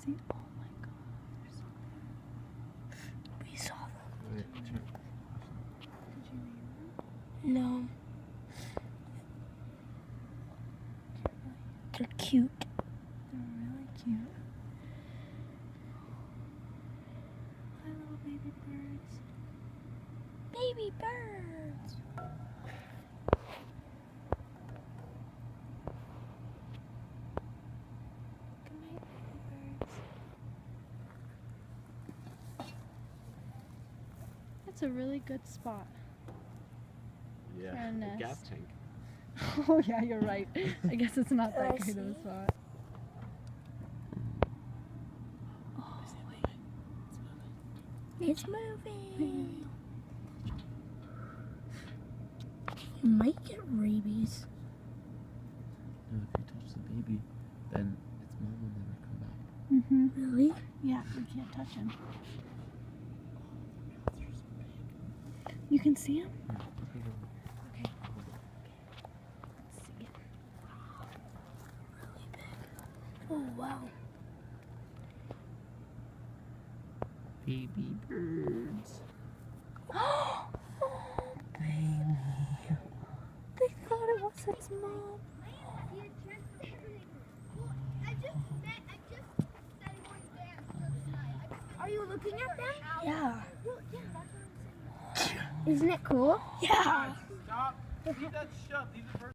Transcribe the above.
see? Oh my god, they're so good. We saw them. Did you name them? No. They're cute. They're really cute. Hi, little baby birds. Baby birds. Good night, baby birds. That's a really good spot. Yeah, For a the nest. gas tank. Oh yeah, you're right. I guess it's not that I great of a see. spot. Oh, It's moving. You might get rabies. No, if you touch the baby, then its mom will never come back. Mm-hmm. Really? Yeah, we can't touch him. You can see him? Yeah. Okay. Let's see it. Really big. Oh, wow. Baby birds. Oh, baby. They thought it was its mom. Are you looking at them? Yeah. Isn't it cool? Yeah. Stop! Leave that shut. Leave the bird.